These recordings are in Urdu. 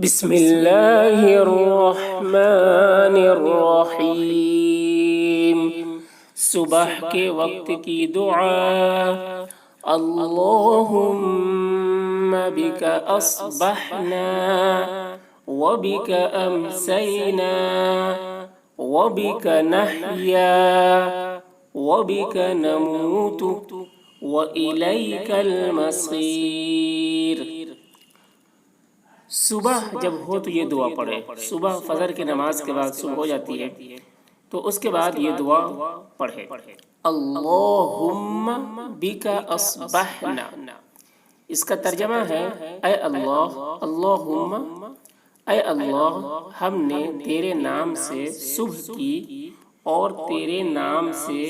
بسم اللہ الرحمن الرحیم۔ صبح کے وقت کی دعا، اللہم بک اصبحنا وبک امسینا وبک نحیا وبک نموت والیک المصیر۔ صبح جب ہو تو یہ دعا پڑھے۔ صبح فجر کی نماز کے بعد صبح ہو جاتی ہے تو اس کے بعد یہ دعا پڑھے، اللہم بک اصبحنا۔ اس کا ترجمہ ہے اے اللہ، اللہم اے اللہ، ہم نے تیرے نام سے صبح کی اور تیرے نام سے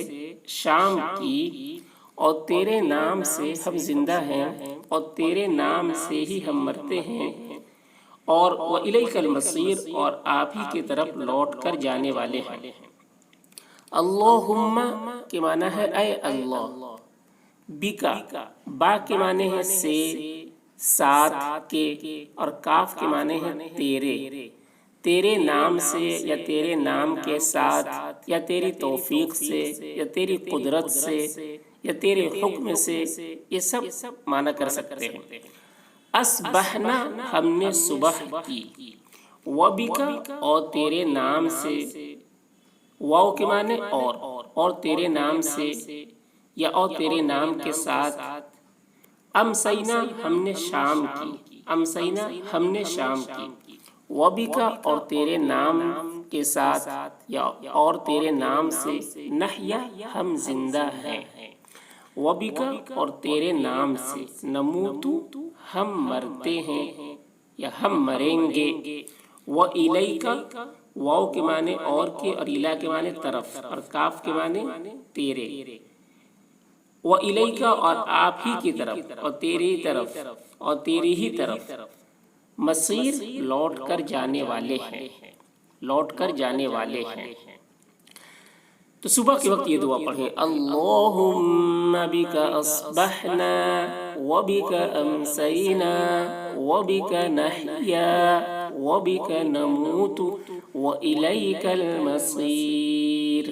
شام کی اور تیرے نام سے ہم زندہ ہیں اور تیرے نام سے ہی ہم مرتے ہیں اور وَإِلَيْكَ الْمَصِيرُ، اور آپ ہی کی طرف لوٹ کر جانے والے ہیں۔ اللہم کے معنی ہے اے اللہ، بکا با کے معنی ہے سے، ساتھ کے، اور کاف کے معنی ہے تیرے، تیرے نام سے یا تیرے نام کے ساتھ یا تیری توفیق سے یا تیری قدرت سے یا تیرے حکم سے، یہ سب معنی کر سکتے ہیں۔ اصبحنا ہم نے صبح کی، وبک اور تیرے نام سے، واو کے معنی اور تیرے نام سے یا اور تیرے نام کے ساتھ، امسینا ہم نے شام کی، امسینا ہم نے شام کی، وبک اور تیرے نام کے ساتھ یا اور تیرے نام سے، نحیا ہم زندہ ہیں، وبک اور تیرے نام سے، نموتو ہم مرتے ہیں یا ہم مریں گے، وَإِلَيْكَ واو کے معنی اور کے اور الا کے معنی طرف اور کاف کے معنی تیرے، وَإِلَيْكَ اور آپ ہی کی طرف اور تیری طرف اور تیری ہی طرف، مصیر لوٹ کر جانے والے ہیں، لوٹ کر جانے والے ہیں۔ تو صبح کے وقت یہ دعا پڑھیں، اللہم بک اصبحنا وبک امسینا وبک نحیا وبک نموت والیک المصیر۔